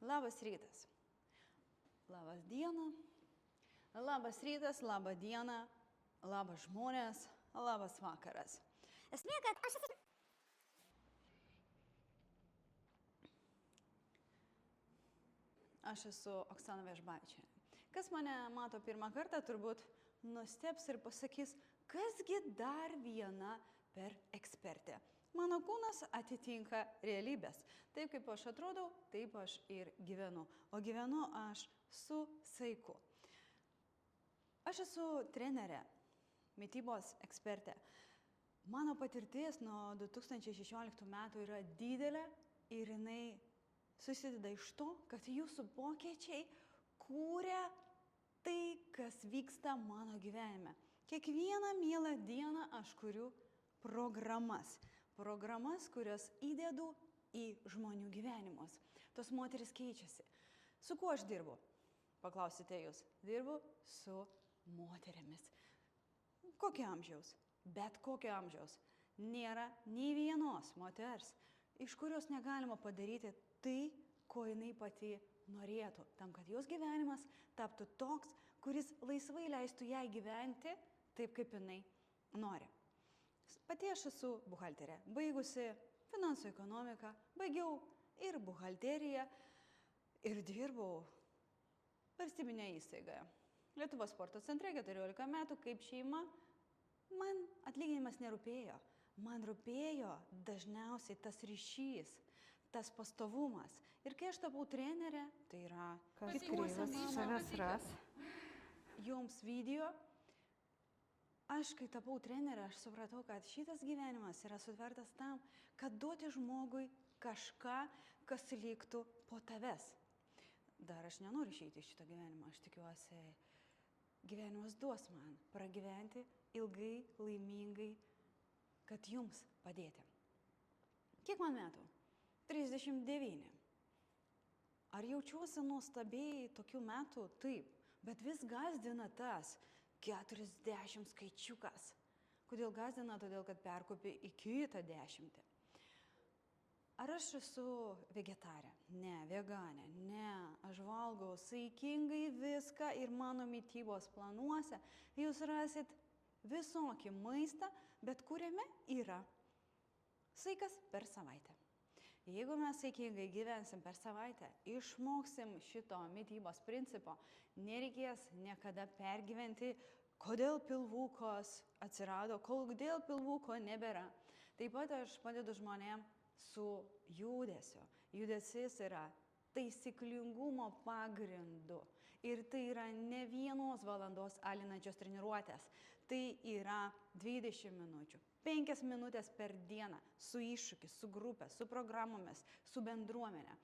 Labas rytas. Labas diena. Labas rytas, laba diena. Labas žmonės. Labas vakaras. Esmė, kad aš esu... Aš esu Oksana Vežbaičienė. Kas mane mato pirmą kartą, turbūt nustebs ir pasakys, kasgi dar viena per ekspertė. Mano kūnas atitinka realybės. Taip kaip aš atrodau, taip aš ir gyvenu. O gyvenu aš su saiku. Aš esu trenerė, mitybos ekspertė. Mano patirtis nuo 2016 metų yra didelė ir jinai susideda iš to, kad jūsų pokyčiai kūrė tai, kas vyksta mano gyvenime. Kiekvieną mielą dieną aš kuriu programas. Programas, kurias įdedu į žmonių gyvenimus. Tos moteris keičiasi. Su kuo aš dirbu? Paklausite jūs. Dirbu su moterimis. Kokio amžiaus? Bet kokio amžiaus. Nėra nei vienos moters, iš kurios negalima padaryti tai, ko jinai pati norėtų. Tam, kad jos gyvenimas taptų toks, kuris laisvai leistų jai gyventi taip, kaip jinai nori. Pati aš esu buhalterė. Baigusi finansų ekonomiką, baigiau ir buhalteriją ir dirbau valstybinėje įstaigoje. Lietuvos sporto centre 14 metų kaip šeima. Man atlyginimas nerūpėjo. Man rūpėjo dažniausiai tas ryšys, tas pastovumas. Ir kai aš tapau trenerė, tai yra... Kas kreivas savęs ras. Jums video. Aš, kai tapau trenerė, aš supratau, kad šitas gyvenimas yra sutvertas tam, kad duoti žmogui kažką, kas liktų po tavęs. Dar aš nenoriu išeiti iš šito gyvenimo. Aš tikiuosi, gyvenimas duos man pragyventi ilgai, laimingai, kad jums padėti. Kiek man metų? 39. Ar jaučiuosi nuostabiai tokių metų? Taip. Bet vis gazdina tas 40 skaičiukas. Kodėl gazdina? Todėl, kad perkopi į kitą 10. Ar aš esu vegetarė? Ne. Veganė? Ne. Aš valgau saikingai viską ir mano mitybos planuose jūs rasit visokį maistą, bet kuriame yra saikas per savaitę. Jeigu mes saikingai gyvensim per savaitę, išmoksim šito mitybos principo, nereikės niekada pergyventi, kodėl pilvukos atsirado, kodėl pilvuko nebėra. Taip pat aš padedu žmonėm su judesiu. Judesis yra taisyklingumo pagrindu. Ir tai yra ne vienos valandos alinančios treniruotės. Tai yra 20 minučių. 5 minutės per dieną su iššūkiu, su grupė, su programomis, su bendruomenė.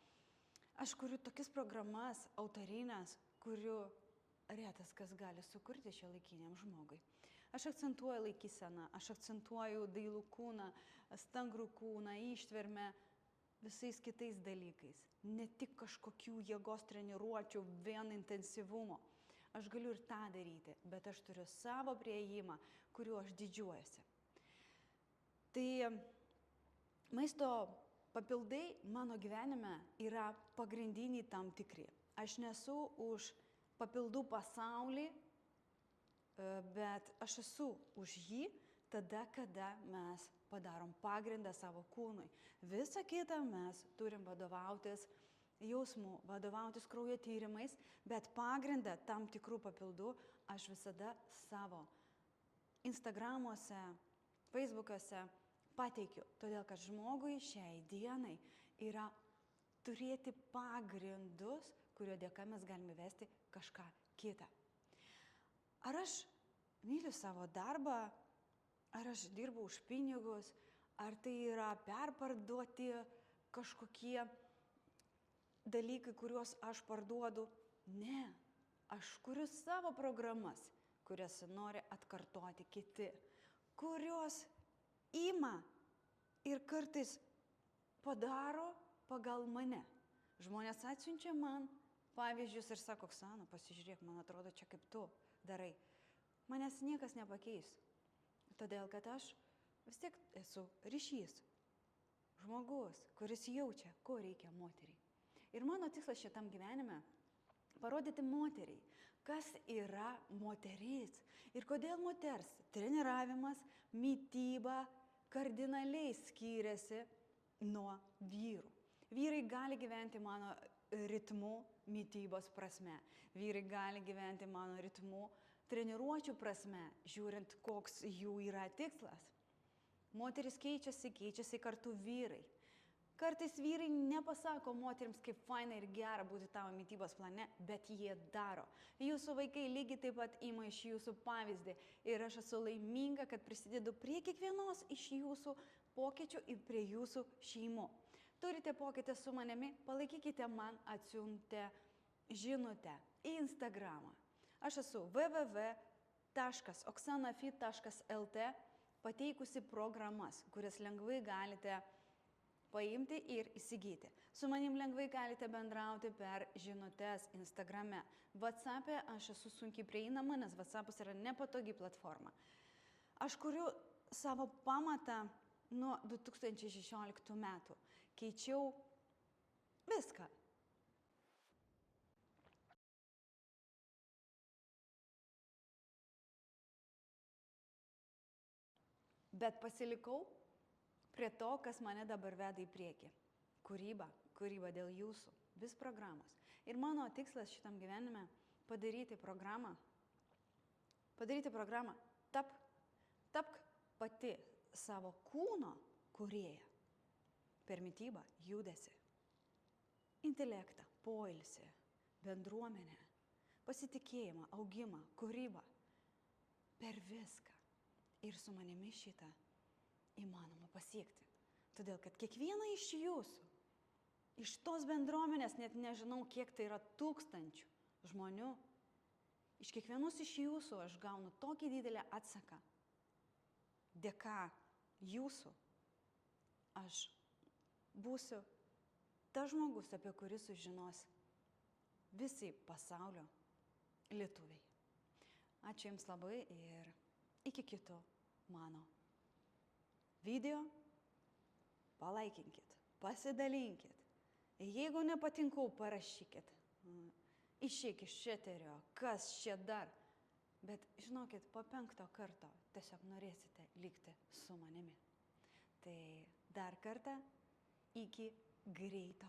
Aš kuriu tokias programas autorinės, kuriu retas kas gali sukurti šiuolaikiniam žmogui. Aš akcentuoju laikyseną, aš akcentuoju dailų kūną, stangrų kūną, ištvermę, visais kitais dalykais. Ne tik kažkokių jėgos treniruočių, vien intensyvumo. Aš galiu ir tą daryti, bet aš turiu savo priėjimą, kuriuo aš didžiuojuosi. Tai maisto papildai mano gyvenime yra pagrindiniai tam tikri. Aš nesu už papildų pasaulį, bet aš esu už jį tada, kada mes padarom pagrindą savo kūnui. Visą kitą mes turim vadovautis jausmų, vadovautis kraujo tyrimais, bet pagrindą tam tikrų papildų aš visada savo Instagramuose, Facebookuose pateikiu. Todėl, kad žmogui šiai dienai yra turėti pagrindus, kurio dėka mes galime vesti kažką kitą. Ar aš myliu savo darbą? Ar aš dirbu už pinigus, ar tai yra perparduoti kažkokie dalykai, kuriuos aš parduodu? Ne, aš kuriu savo programas, kurias nori atkartoti kiti, kurios ima ir kartais padaro pagal mane. Žmonės atsiunčia man pavyzdžius ir sako, Oksana, pasižiūrėk, man atrodo, čia kaip tu darai. Manęs niekas nepakeis. Todėl, kad aš vis tiek esu ryšys. Žmogus, kuris jaučia, ko reikia moteriai. Ir mano tikslas šitam gyvenime - parodyti moteriai, kas yra moteris ir kodėl moters treniravimas, mytyba kardinaliai skiriasi nuo vyrų. Vyrai gali gyventi mano ritmu mytybos prasme. Vyrai gali gyventi mano ritmu treniruočių prasme, žiūrint, koks jų yra tikslas. Moteris keičiasi kartu vyrai. Kartais vyrai nepasako moterims, kaip faina ir gera būti tavo mytybos plane, bet jie daro. Jūsų vaikai lygiai taip pat ima iš jūsų pavyzdį. Ir aš esu laiminga, kad prisidedu prie kiekvienos iš jūsų pokyčių ir prie jūsų šeimų. Turite pokytį su manimi, palaikykite man atsiuntę žinutę į Instagramą. Aš esu www.oksanafit.lt pateikusi programas, kurias lengvai galite paimti ir įsigyti. Su manim lengvai galite bendrauti per žinutes Instagrame. WhatsApp'e aš esu sunkiai prieinama, nes WhatsApp'as yra nepatogi platforma. Aš kuriu savo pamatą nuo 2016 metų. Keičiau viską. Bet pasilikau prie to, kas mane dabar veda į priekį. Kūryba dėl jūsų, vis programos. Ir mano tikslas šitam gyvenime - padaryti programą, tapk pati savo kūno kūrėja per mitybą, judesį, intelektą, poilsį, bendruomenę, pasitikėjimą, augimą, kūrybą, per viską. Ir su manimi šitą įmanoma pasiekti. Todėl, kad kiekviena iš jūsų, iš tos bendruomenės, net nežinau, kiek tai yra tūkstančių žmonių, iš kiekvienos iš jūsų aš gaunu tokį didelį atsaką. Dėka jūsų aš būsiu tas žmogus, apie kurį sužinos visi pasaulio lietuviai. Ačiū Jums labai ir iki kito mano video. Palaikinkit, pasidalinkit. Jeigu nepatinku, parašykit. Išeik iš eterio, kas čia dar. Bet žinokit, po 5 karto tiesiog norėsite likti su manimi. Tai dar kartą iki greito